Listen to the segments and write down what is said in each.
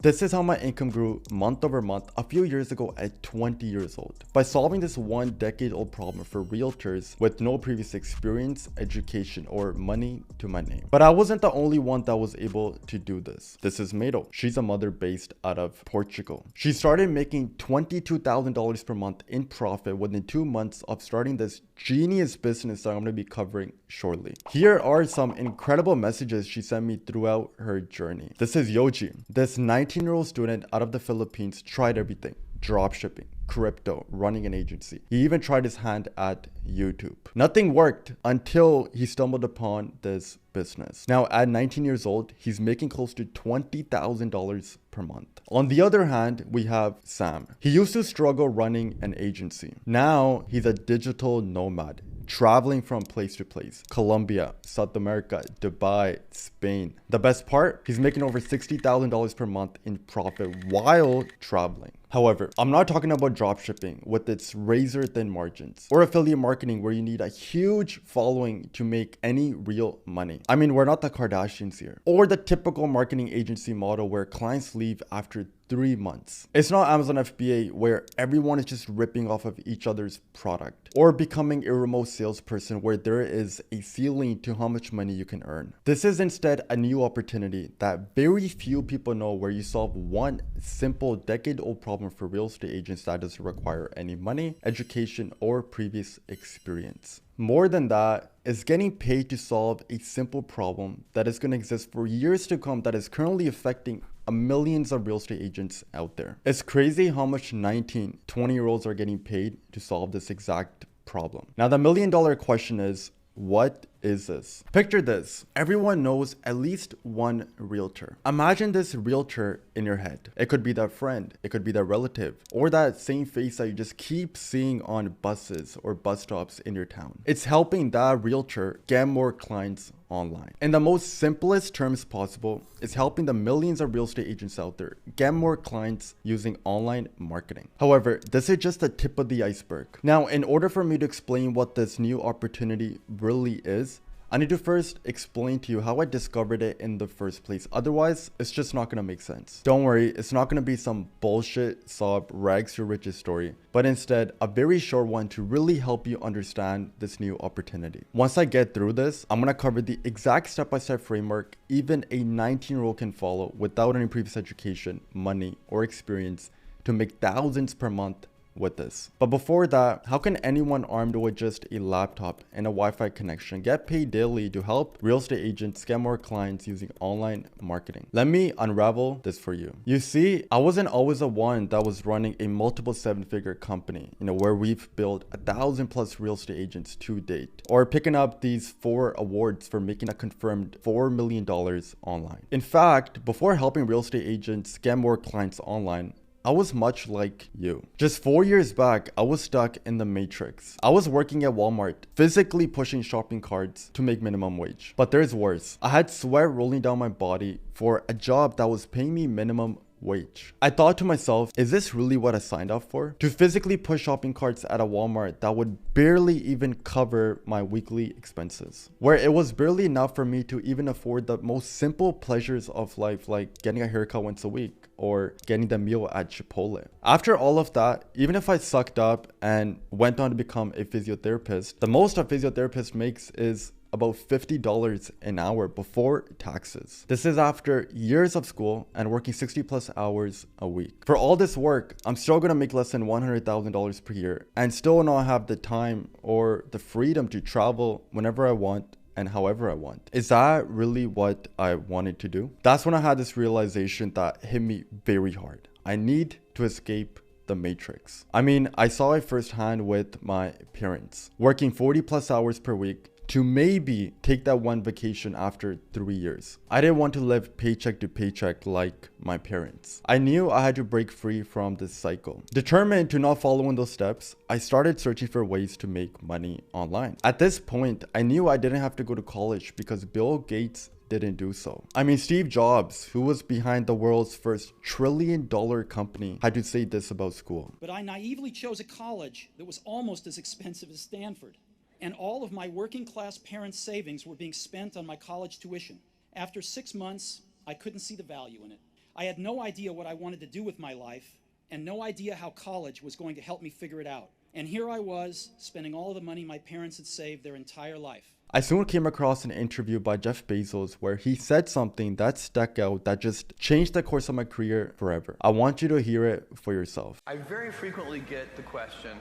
This is how my income grew month over month a few years ago at 20 years old. By solving this one decade old problem for realtors with no previous experience, education, or money to my name. But I wasn't the only one that was able to do this. This is Mado. She's a mother based out of Portugal. She started making $22,000 per month in profit within 2 months of starting this genius business that I'm going to be covering shortly. Here are some incredible messages she sent me throughout her journey. This is Yoji. This 19-year-old student out of the Philippines tried everything: dropshipping, crypto, running an agency. He even tried his hand at YouTube. Nothing worked until he stumbled upon this business. Now, at 19 years old, he's making close to $20,000 per month. On the other hand, we have Sam. He used to struggle running an agency. Now, he's a digital nomad, traveling from place to place: Colombia, South America, Dubai, Spain. The best part, he's making over $60,000 per month in profit while traveling. However, I'm not talking about dropshipping with its razor thin margins, or affiliate marketing where you need a huge following to make any real money. I mean, we're not the Kardashians here, or the typical marketing agency model where clients leave after 3 months. It's not Amazon FBA where everyone is just ripping off of each other's product, or becoming a remote salesperson where there is a ceiling to how much money you can earn. This is instead a new opportunity that very few people know, where you solve one simple decade-old problem for real estate agents that doesn't require any money, education, or previous experience. More than that, is getting paid to solve a simple problem that is going to exist for years to come, that is currently affecting millions of real estate agents out there. It's crazy how much 19, 20-year-olds are getting paid to solve this exact problem. Now, the $1,000,000 question is, what is this? Picture this. Everyone knows at least one realtor. Imagine this realtor in your head. It could be that friend, it could be that relative, or that same face that you just keep seeing on buses or bus stops in your town. It's helping that realtor get more clients online. In the most simplest terms possible, it's helping the millions of real estate agents out there get more clients using online marketing. However, this is just the tip of the iceberg. Now, in order for me to explain what this new opportunity really is, I need to first explain to you how I discovered it in the first place. Otherwise, it's just not going to make sense. Don't worry, it's not going to be some bullshit sob rags to riches story, but instead a very short one to really help you understand this new opportunity. Once I get through this, I'm going to cover the exact step-by-step framework even a 19-year-old can follow without any previous education, money, or experience to make thousands per month with this. But before that, how can anyone armed with just a laptop and a Wi-Fi connection get paid daily to help real estate agents get more clients using online marketing? Let me unravel this for you. You see, I wasn't always the one that was running a multiple 7-figure company, where we've built 1,000+ real estate agents to date, or picking up these 4 awards for making a confirmed $4 million online. In fact, before helping real estate agents get more clients online, I was much like you. Just 4 years back, I was stuck in the matrix. I was working at Walmart, physically pushing shopping carts to make minimum wage. But there's worse. I had sweat rolling down my body for a job that was paying me minimum wage. I thought to myself, is this really what I signed up for? To physically push shopping carts at a Walmart that would barely even cover my weekly expenses, where it was barely enough for me to even afford the most simple pleasures of life, like getting a haircut once a week or getting the meal at Chipotle. After all of that, even if I sucked up and went on to become a physiotherapist, the most a physiotherapist makes is about $50 an hour before taxes. This is after years of school and working 60+ hours a week. For all this work, I'm still gonna make less than $100,000 per year and still not have the time or the freedom to travel whenever I want and however I want. Is that really what I wanted to do? That's when I had this realization that hit me very hard. I need to escape the matrix. I mean, I saw it firsthand with my parents, working 40+ hours per week to maybe take that one vacation after 3 years. I didn't want to live paycheck to paycheck like my parents. I knew I had to break free from this cycle. Determined to not follow in those steps, I started searching for ways to make money online. At this point, I knew I didn't have to go to college because Bill Gates didn't do so. I mean, Steve Jobs, who was behind the world's first trillion-dollar company, had to say this about school. But I naively chose a college that was almost as expensive as Stanford. And all of my working class parents' savings were being spent on my college tuition. After 6 months, I couldn't see the value in it. I had no idea what I wanted to do with my life and no idea how college was going to help me figure it out. And here I was, spending all of the money my parents had saved their entire life. I soon came across an interview by Jeff Bezos where he said something that stuck out that just changed the course of my career forever. I want you to hear it for yourself. I very frequently get the question,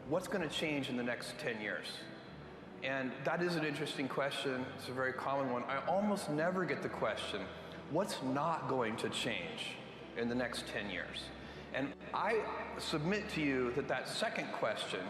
what's going to change in the next 10 years? And that is an interesting question. It's a very common one. I almost never get the question, what's not going to change in the next 10 years? And I submit to you that that second question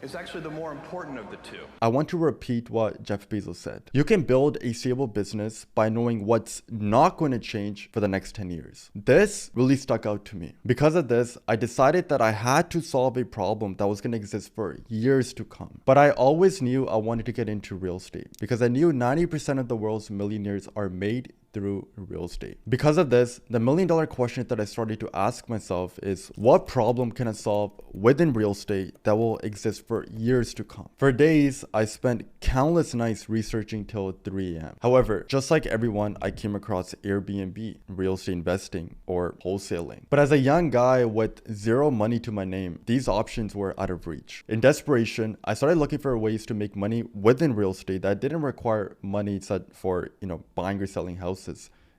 is actually the more important of the two. I want to repeat what Jeff Bezos said. You can build a stable business by knowing what's not going to change for the next 10 years. This really stuck out to me. Because of this, I decided that I had to solve a problem that was going to exist for years to come. But I always knew I wanted to get into real estate because I knew 90% of the world's millionaires are made through real estate. Because of this, the $1 million question that I started to ask myself is, what problem can I solve within real estate that will exist for years to come? For days, I spent countless nights researching till 3 a.m. However, just like everyone, I came across Airbnb, real estate investing, or wholesaling. But as a young guy with zero money to my name, these options were out of reach. In desperation, I started looking for ways to make money within real estate that didn't require money set for, buying or selling houses,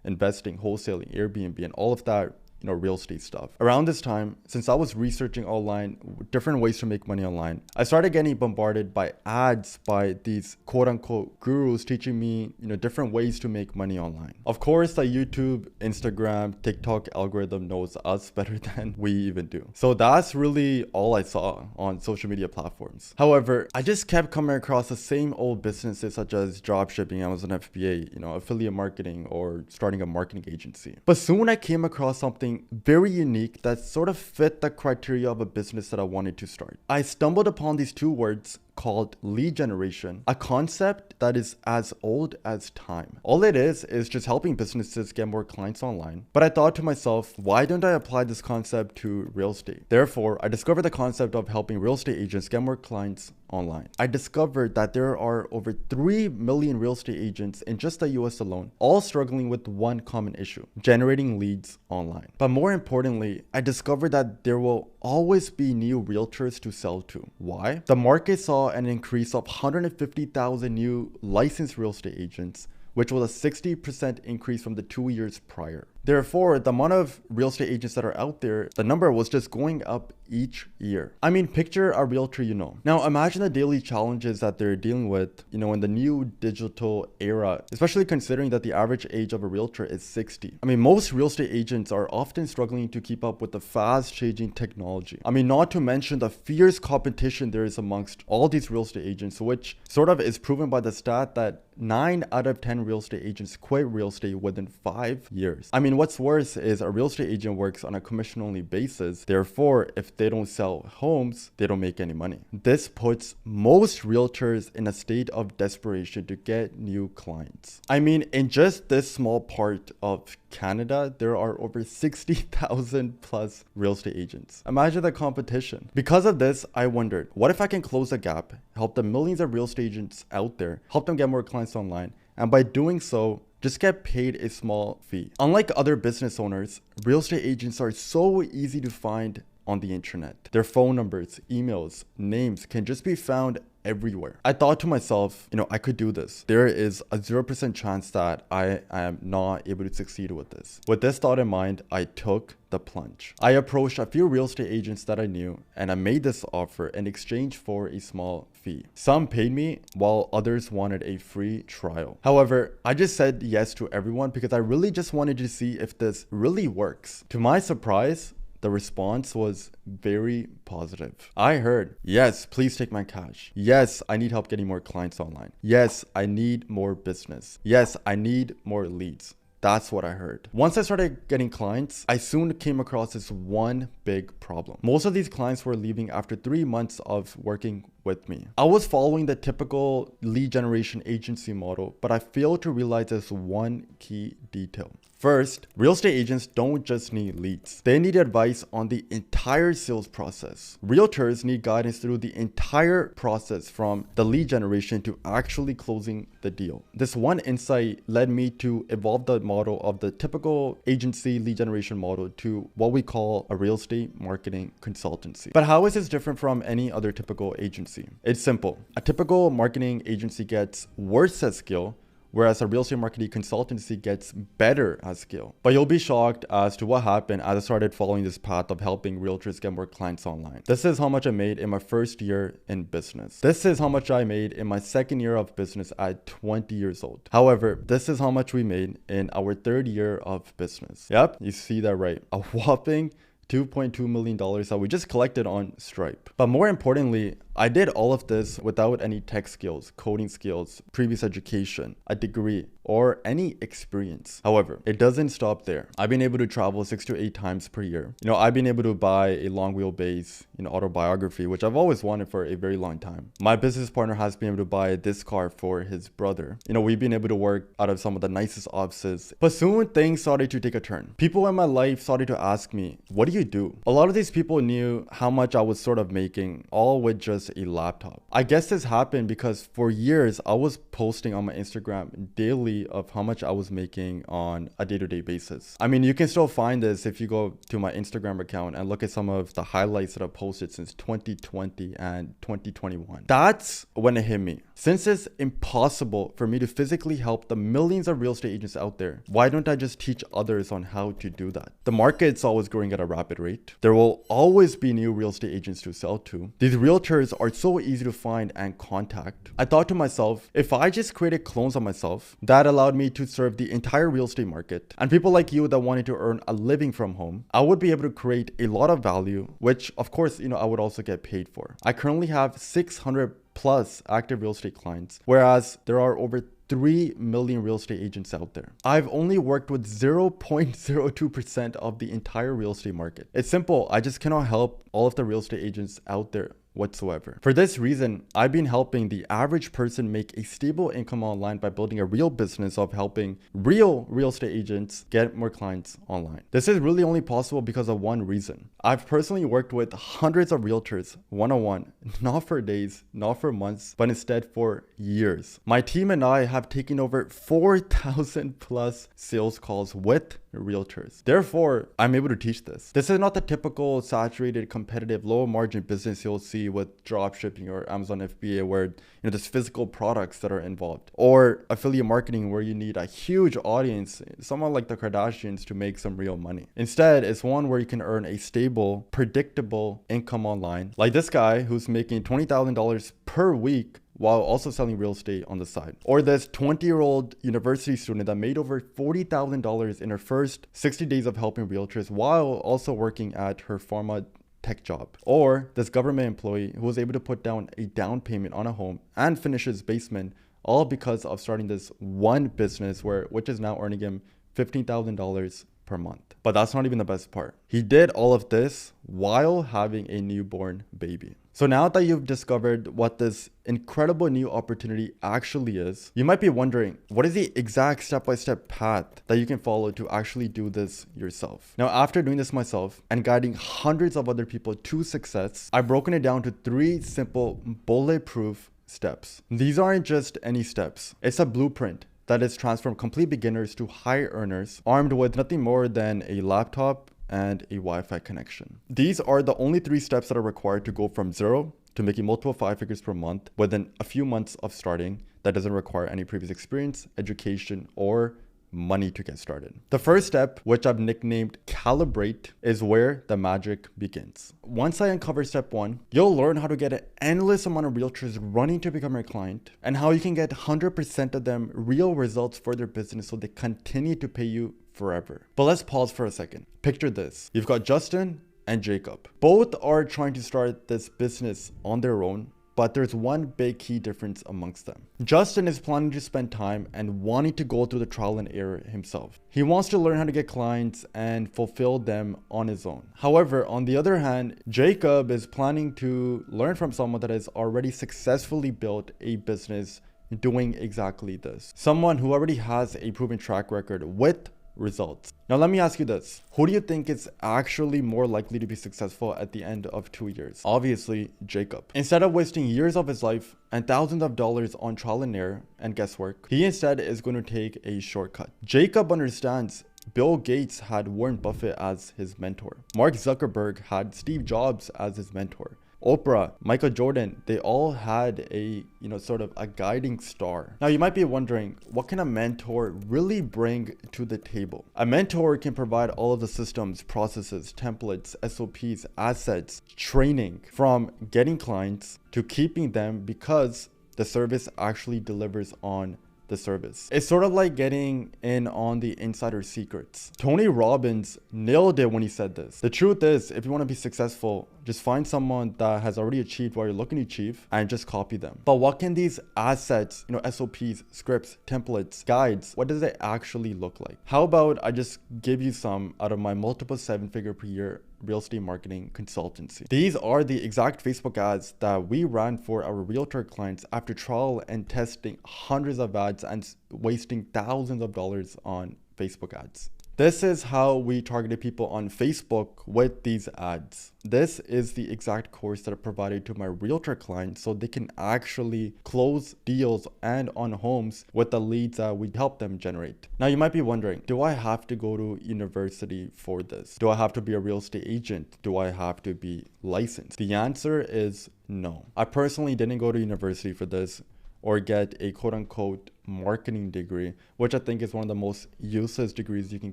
investing, wholesaling, Airbnb, and all of that, real estate stuff. Around this time, since I was researching online, different ways to make money online, I started getting bombarded by ads by these quote unquote gurus teaching me, different ways to make money online. Of course, the YouTube, Instagram, TikTok algorithm knows us better than we even do. So that's really all I saw on social media platforms. However, I just kept coming across the same old businesses such as dropshipping, Amazon FBA, affiliate marketing, or starting a marketing agency. But soon I came across something very unique that sort of fit the criteria of a business that I wanted to start. I stumbled upon these two words called lead generation, a concept that is as old as time. All it is just helping businesses get more clients online. But I thought to myself, why don't I apply this concept to real estate? Therefore, I discovered the concept of helping real estate agents get more clients online. I discovered that there are over 3 million real estate agents in just the US alone, all struggling with one common issue: generating leads online. But more importantly, I discovered that there will always be new realtors to sell to. Why? The market saw an increase of 150,000 new licensed real estate agents, which was a 60% increase from the 2 years prior. Therefore, the amount of real estate agents that are out there, the number was just going up each year. I mean, picture a realtor you know. Now, imagine the daily challenges that they're dealing with, in the new digital era, especially considering that the average age of a realtor is 60. I mean, most real estate agents are often struggling to keep up with the fast-changing technology. I mean, not to mention the fierce competition there is amongst all these real estate agents, which sort of is proven by the stat that 9 out of 10 real estate agents quit real estate within 5 years. I mean, what's worse is a real estate agent works on a commission-only basis. Therefore, if they don't sell homes, they don't make any money. This puts most realtors in a state of desperation to get new clients. I mean, in just this small part of Canada, there are over 60,000 plus real estate agents. Imagine the competition. Because of this, I wondered, what if I can close the gap, help the millions of real estate agents out there, help them get more clients online, and by doing so, just get paid a small fee. Unlike other business owners, real estate agents are so easy to find on the internet. Their phone numbers, emails, names can just be found everywhere. I thought to myself, I could do this. There is a 0% chance that I am not able to succeed with this. With this thought in mind, I took the plunge. I approached a few real estate agents that I knew, and I made this offer in exchange for a small fee. Some paid me, while others wanted a free trial. However, I just said yes to everyone because I really just wanted to see if this really works. To my surprise, the response was very positive. I heard, yes, please take my cash. Yes, I need help getting more clients online. Yes, I need more business. Yes, I need more leads. That's what I heard. Once I started getting clients, I soon came across this one big problem. Most of these clients were leaving after 3 months of working with me. I was following the typical lead generation agency model, but I failed to realize this one key detail. First, real estate agents don't just need leads. They need advice on the entire sales process. Realtors need guidance through the entire process from the lead generation to actually closing the deal. This one insight led me to evolve the model of the typical agency lead generation model to what we call a real estate marketing consultancy. But how is this different from any other typical agency? It's simple. A typical marketing agency gets worse at skill, whereas a real estate marketing consultancy gets better at skill. But you'll be shocked as to what happened as I started following this path of helping realtors get more clients online. This is how much I made in my first year in business. This is how much I made in my second year of business at 20 years old. However, this is how much we made in our third year of business. Yep, you see that right. A whopping $2.2 million that we just collected on Stripe. But more importantly, I did all of this without any tech skills, coding skills, previous education, a degree, or any experience. However, it doesn't stop there. I've been able to travel 6 to 8 times per year. I've been able to buy a long wheelbase, autobiography, which I've always wanted for a very long time. My business partner has been able to buy this car for his brother. We've been able to work out of some of the nicest offices. But soon things started to take a turn. People in my life started to ask me, what do you do? A lot of these people knew how much I was sort of making, all with just a laptop. I guess this happened because for years I was posting on my Instagram daily of how much I was making on a day-to-day basis. I mean, you can still find this if you go to my Instagram account and look at some of the highlights that I've posted since 2020 and 2021. That's when it hit me. Since it's impossible for me to physically help the millions of real estate agents out there, why don't I just teach others on how to do that? The market's always growing at a rapid rate. There will always be new real estate agents to sell to. These realtors are so easy to find and contact. I thought to myself, if I just created clones of myself, that allowed me to serve the entire real estate market and people like you that wanted to earn a living from home, I would be able to create a lot of value, which of course, I would also get paid for. I currently have 600 plus active real estate clients, whereas there are over 3 million real estate agents out there. I've only worked with 0.02% of the entire real estate market. It's simple. I just cannot help all of the real estate agents out there whatsoever. For this reason, I've been helping the average person make a stable income online by building a real business of helping real estate agents get more clients online. This is really only possible because of one reason. I've personally worked with hundreds of realtors one-on-one, not for days, not for months, but instead for years. My team and I have taken over 4,000 plus sales calls with realtors. Therefore, I'm able to teach this. This is not the typical saturated, competitive, low margin business you'll see with drop shipping or Amazon FBA where there's physical products that are involved, or affiliate marketing where you need a huge audience, someone like the Kardashians, to make some real money. Instead, it's one where you can earn a stable, predictable income online, like this guy who's making $20,000 per week while also selling real estate on the side. Or this 20-year-old university student that made over $40,000 in her first 60 days of helping realtors while also working at her pharma tech job. Or this government employee who was able to put down a down payment on a home and finish his basement, all because of starting this one business which is now earning him $15,000 per month. But that's not even the best part. He did all of this while having a newborn baby. So now that you've discovered what this incredible new opportunity actually is, you might be wondering, what is the exact step-by-step path that you can follow to actually do this yourself? Now, after doing this myself and guiding hundreds of other people to success, I've broken it down to 3 simple bulletproof steps. These aren't just any steps. It's a blueprint that is transformed complete beginners to high earners, armed with nothing more than a laptop and a Wi-Fi connection. These are the only 3 steps that are required to go from 0 to making multiple 5 figures per month within a few months of starting. That doesn't require any previous experience, education, or money to get started. The first step, which I've nicknamed Calibrate, is where the magic begins. Once I uncover step 1, you'll learn how to get an endless amount of realtors running to become your client and how you can get 100% of them real results for their business so they continue to pay you forever. But let's pause for a second. Picture this. You've got Justin and Jacob. Both are trying to start this business on their own, but there's one big key difference amongst them. Justin is planning to spend time and wanting to go through the trial and error himself. He wants to learn how to get clients and fulfill them on his own. However, on the other hand, Jacob is planning to learn from someone that has already successfully built a business doing exactly this. Someone who already has a proven track record with results. Now let me ask you this. Who do you think is actually more likely to be successful at the end of 2 years? Obviously, Jacob. Instead of wasting years of his life and thousands of dollars on trial and error and guesswork, he instead is going to take a shortcut. Jacob understands Bill Gates had Warren Buffett as his mentor. Mark Zuckerberg had Steve Jobs as his mentor. Oprah, Michael Jordan, they all had a, sort of a guiding star. Now you might be wondering, what can a mentor really bring to the table? A mentor can provide all of the systems, processes, templates, SOPs, assets, training, from getting clients to keeping them because the service actually delivers on the service. It's sort of like getting in on the insider secrets. Tony Robbins nailed it when he said this. The truth is, if you want to be successful, just find someone that has already achieved what you're looking to achieve and just copy them. But what can these assets, SOPs, scripts, templates, guides, what does it actually look like? How about I just give you some out of my multiple 7-figure per year real estate marketing consultancy. These are the exact Facebook ads that we ran for our realtor clients after trial and testing hundreds of ads and wasting thousands of dollars on Facebook ads. This is how we targeted people on Facebook with these ads. This is the exact course that I provided to my realtor clients so they can actually close deals and on homes with the leads that we help them generate. Now you might be wondering, do I have to go to university for this? Do I have to be a real estate agent? Do I have to be licensed? The answer is no. I personally didn't go to university for this or get a quote-unquote marketing degree, which I think is one of the most useless degrees you can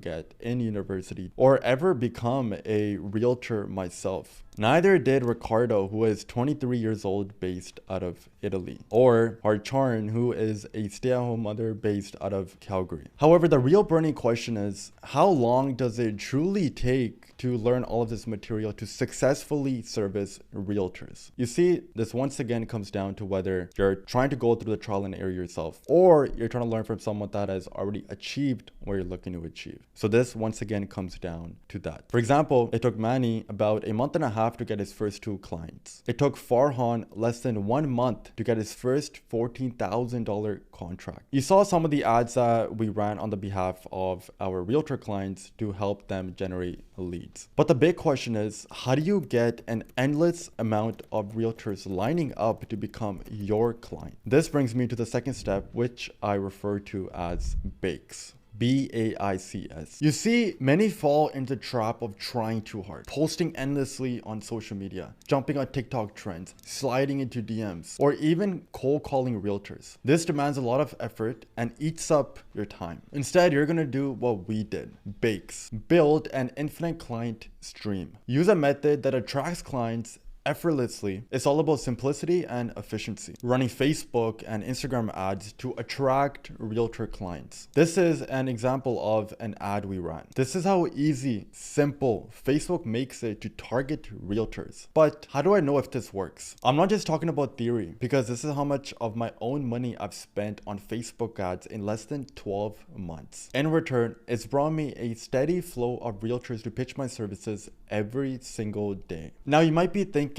get in university, or ever become a realtor myself. Neither did Ricardo, who is 23 years old, based out of Italy, or Harcharn, who is a stay-at-home mother based out of Calgary. However, the real burning question is, how long does it truly take to learn all of this material to successfully service realtors? You see, this once again comes down to whether you're trying to go through the trial and error yourself, or you're trying to learn from someone that has already achieved what you're looking to achieve. So this once again comes down to that. For example, it took Manny about a month and a half to get his first 2 clients. It took Farhan less than 1 month to get his first $14,000 contract. You saw some of the ads that we ran on the behalf of our realtor clients to help them generate leads. But the big question is, how do you get an endless amount of realtors lining up to become your client? This brings me to the second step, which I refer to as BAICS. BAICS. You see, many fall into the trap of trying too hard, posting endlessly on social media, jumping on TikTok trends, sliding into DMs, or even cold calling realtors. This demands a lot of effort and eats up your time. Instead, you're gonna do what we did. BAICS. Build an infinite client stream. Use a method that attracts clients effortlessly. It's all about simplicity and efficiency. Running Facebook and Instagram ads to attract realtor clients. This is an example of an ad we ran. This is how easy, simple Facebook makes it to target realtors. But how do I know if this works? I'm not just talking about theory, because this is how much of my own money I've spent on Facebook ads in less than 12 months. In return, it's brought me a steady flow of realtors to pitch my services every single day. Now you might be thinking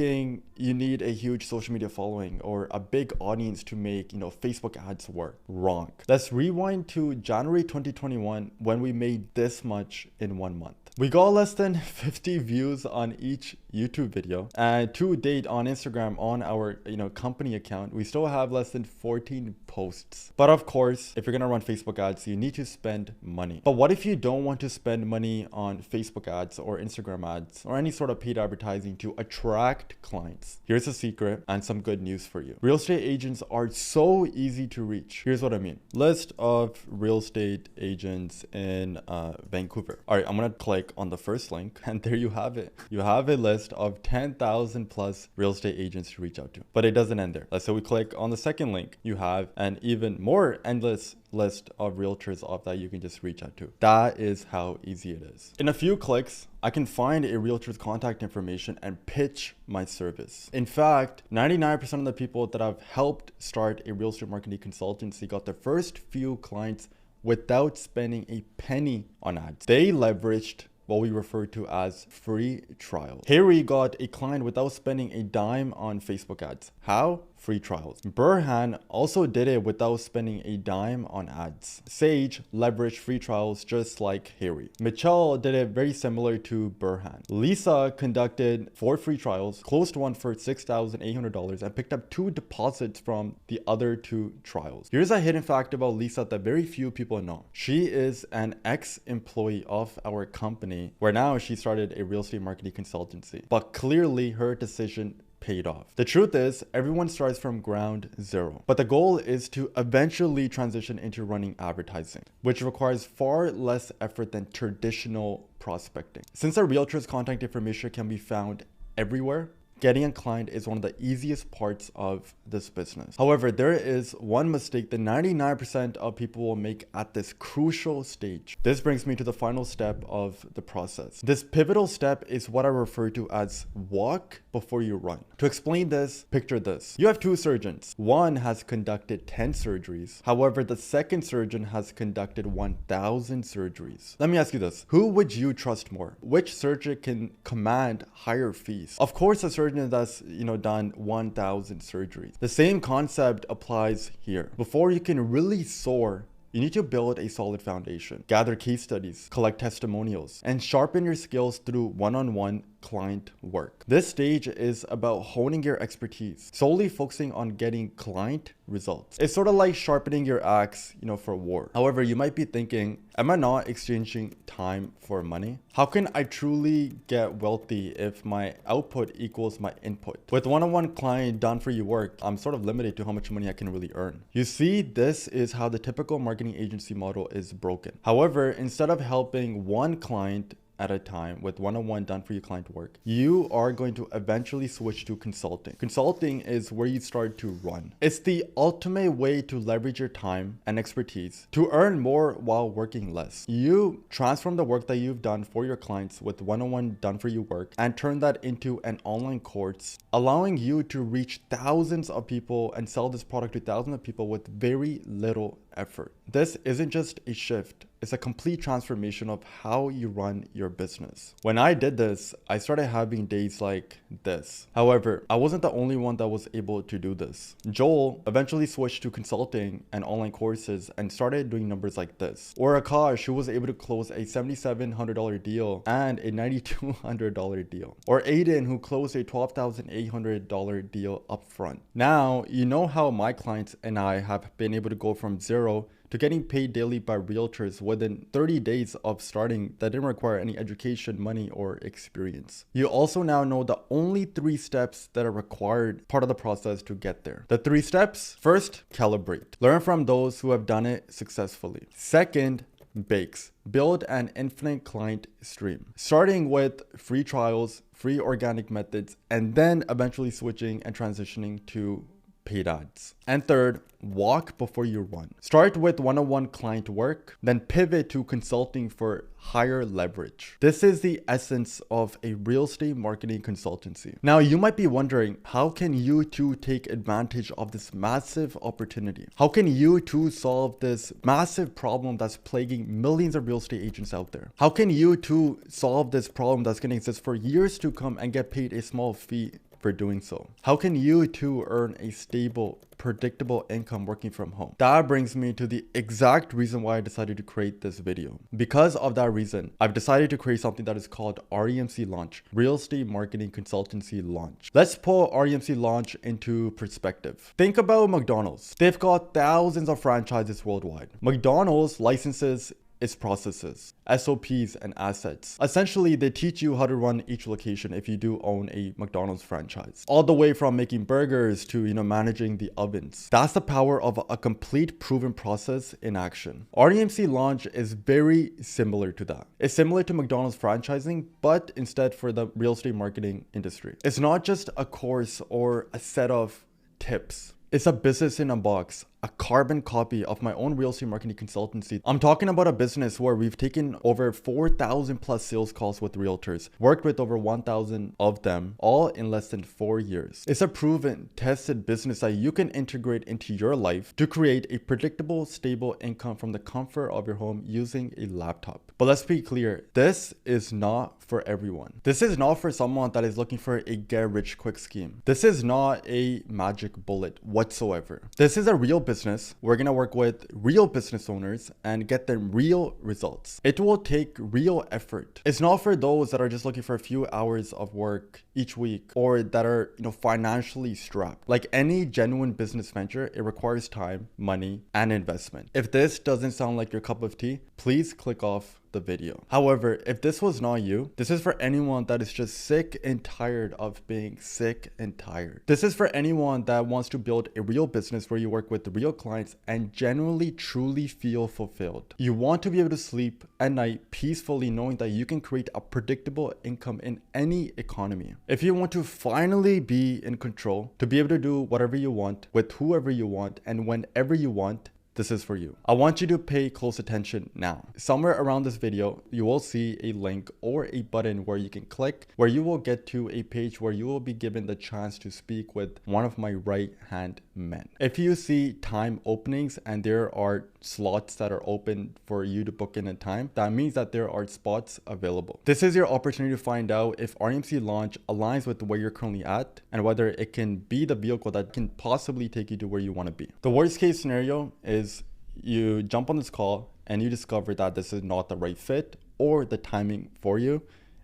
you need a huge social media following or a big audience to make, Facebook ads work. Wrong. Let's rewind to January 2021 when we made this much in 1 month. We got less than 50 views on each YouTube video, and to date on Instagram on our company account, we still have less than 14 posts. But of course, if you're gonna run Facebook ads, you need to spend money. But what if you don't want to spend money on Facebook ads or Instagram ads or any sort of paid advertising to attract clients? Here's a secret and some good news for you. Real estate agents are so easy to reach. Here's what I mean. List of real estate agents in Vancouver. All right, I'm gonna click on the first link, and there you have it. You have a list of 10,000 plus real estate agents to reach out to. But it doesn't end there. Let's say we click on the second link. You have an even more endless list of realtors off that you can just reach out to. That is how easy it is. In a few clicks, I can find a realtor's contact information and pitch my service. In fact, 99% of the people that I've helped start a real estate marketing consultancy got their first few clients without spending a penny on ads. They leveraged what we refer to as free trials. Harry got a client without spending a dime on Facebook ads. How? free trials. Burhan also did it without spending a dime on ads. Sage leveraged free trials just like Harry. Mitchell did it very similar to Burhan. Lisa conducted 4 free trials, closed one for $6,800 and picked up 2 deposits from the other 2 trials. Here's a hidden fact about Lisa that very few people know. She is an ex-employee of our company where now she started a real estate marketing consultancy. But clearly her decision paid off. The truth is, everyone starts from ground zero, but the goal is to eventually transition into running advertising, which requires far less effort than traditional prospecting. Since a realtor's contact information can be found everywhere, getting a client is one of the easiest parts of this business. However, there is one mistake that 99% of people will make at this crucial stage. This brings me to the final step of the process. This pivotal step is what I refer to as walk before you run. To explain this, picture this. You have 2 surgeons. One has conducted 10 surgeries. However, the second surgeon has conducted 1,000 surgeries. Let me ask you this. Who would you trust more? Which surgeon can command higher fees? Of course, a surgeon that's done 1,000 surgeries. The same concept applies here. Before you can really soar, you need to build a solid foundation, gather case studies, collect testimonials, and sharpen your skills through one-on-one client work. This stage is about honing your expertise, solely focusing on getting client results. It's sort of like sharpening your axe, for war. However, you might be thinking, am I not exchanging time for money? How can I truly get wealthy if my output equals my input? With one-on-one client done for you work, I'm sort of limited to how much money I can really earn. You see, this is how the typical marketing agency model is broken. However, instead of helping one client at a time with one-on-one done for you client work, you are going to eventually switch to consulting. Consulting is where you start to run. It's the ultimate way to leverage your time and expertise to earn more while working less. You transform the work that you've done for your clients with one-on-one done for you work and turn that into an online course, allowing you to reach thousands of people and sell this product to thousands of people with very little effort. This isn't just a shift, it's a complete transformation of how you run your business. When I did this, I started having days like this. However, I wasn't the only one that was able to do this. Joel eventually switched to consulting and online courses and started doing numbers like this. Or Akash, who was able to close a $7,700 deal and a $9,200 deal. Or Aiden, who closed a $12,800 deal upfront. Now, you know how my clients and I have been able to go from zero to getting paid daily by realtors within 30 days of starting that didn't require any education, money, or experience. You also now know the only 3 steps that are required part of the process to get there. The 3 steps: first, calibrate. Learn from those who have done it successfully. Second, bakes. Build an infinite client stream, starting with free trials, free organic methods, and then eventually switching and transitioning to paid ads. And third, walk before you run. Start with one-on-one client work, then pivot to consulting for higher leverage. This is the essence of a real estate marketing consultancy. Now, you might be wondering, how can you too take advantage of this massive opportunity? How can you too solve this massive problem that's plaguing millions of real estate agents out there? How can you too solve this problem that's going to exist for years to come and get paid a small fee for doing so? How can you too earn a stable, predictable income working from home? That brings me to the exact reason why I decided to create this video. Because of that reason, I've decided to create something that is called REMC Launch, Real Estate Marketing Consultancy Launch. Let's put REMC Launch into perspective. Think about McDonald's. They've got thousands of franchises worldwide. McDonald's licenses its processes, SOPs, and assets. Essentially, they teach you how to run each location if you do own a McDonald's franchise. All the way from making burgers to, managing the ovens. That's the power of a complete proven process in action. REMC Launch is very similar to that. It's similar to McDonald's franchising, but instead for the real estate marketing industry. It's not just a course or a set of tips. It's a business in a box, a carbon copy of my own real estate marketing consultancy. I'm talking about a business where we've taken over 4,000 plus sales calls with realtors, worked with over 1,000 of them, all in less than 4 years. It's a proven, tested business that you can integrate into your life to create a predictable, stable income from the comfort of your home using a laptop. But let's be clear, this is not for everyone. This is not for someone that is looking for a get rich quick scheme. This is not a magic bullet whatsoever. This is a real business. We're gonna work with real business owners and get them real results. It will take real effort. It's not for those that are just looking for a few hours of work each week or that are, financially strapped. Like any genuine business venture, it requires time, money, and investment. If this doesn't sound like your cup of tea, please click off the video. However, if this was not you, this is for anyone that is just sick and tired of being sick and tired. This is for anyone that wants to build a real business where you work with real clients and genuinely truly feel fulfilled. You want to be able to sleep at night peacefully knowing that you can create a predictable income in any economy. If you want to finally be in control, to be able to do whatever you want with whoever you want and whenever you want, this is for you. I want you to pay close attention now. Somewhere around this video, you will see a link or a button where you can click, where you will get to a page where you will be given the chance to speak with one of my right-hand men. If you see time openings and there are slots that are open for you to book in a time, that means that there are spots available. This is your opportunity to find out if REMC Launch aligns with where you're currently at and whether it can be the vehicle that can possibly take you to where you want to be. The worst case scenario is you jump on this call and you discover that this is not the right fit or the timing for you,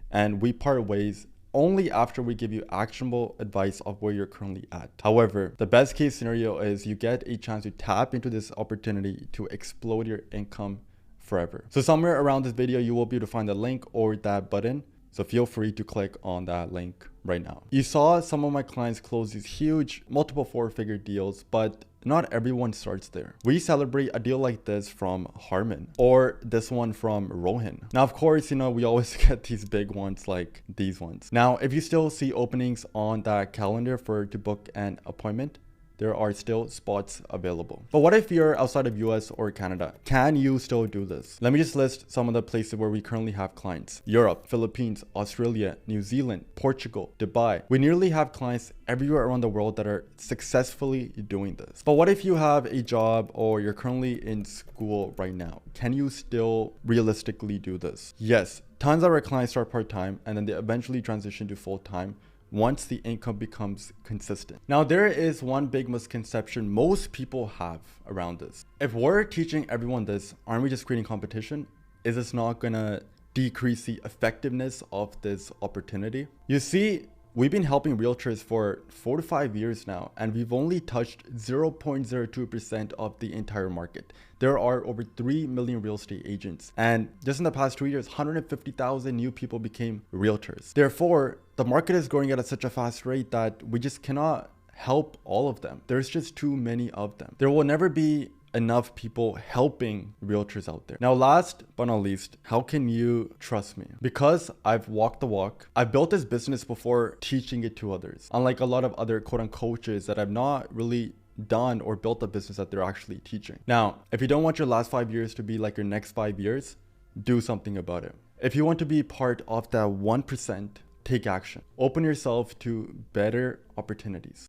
and we part ways only after we give you actionable advice of where you're currently at. However, the best case scenario is you get a chance to tap into this opportunity to explode your income forever. So somewhere around this video, you will be able to find the link or that button. So feel free to click on that link right now. You saw some of my clients close these huge multiple four-figure deals, but not everyone starts there. We celebrate a deal like this from Harman or this one from Rohan. Now, of course, we always get these big ones like these ones. Now, if you still see openings on that calendar to book an appointment, there are still spots available. But what if you're outside of US or Canada? Can you still do this? Let me just list some of the places where we currently have clients. Europe, Philippines, Australia, New Zealand, Portugal, Dubai. We nearly have clients everywhere around the world that are successfully doing this. But what if you have a job or you're currently in school right now? Can you still realistically do this? Yes, tons of our clients start part-time and then they eventually transition to full-time once the income becomes consistent. Now, there is one big misconception most people have around this. If we're teaching everyone this, aren't we just creating competition? Is this not gonna decrease the effectiveness of this opportunity? You see, we've been helping realtors for 4 to 5 years now, and we've only touched 0.02% of the entire market. There are over 3 million real estate agents. And just in the past 2 years, 150,000 new people became realtors. Therefore, the market is growing at such a fast rate that we just cannot help all of them. There's just too many of them. There will never be enough people helping realtors out there. Now, last but not least, how can you trust me? Because I've walked the walk. I've built this business before teaching it to others. Unlike a lot of other quote-unquote coaches that have not really done or built a business that they're actually teaching. Now, if you don't want your last 5 years to be like your next 5 years, do something about it. If you want to be part of that 1%, take action. Open yourself to better opportunities.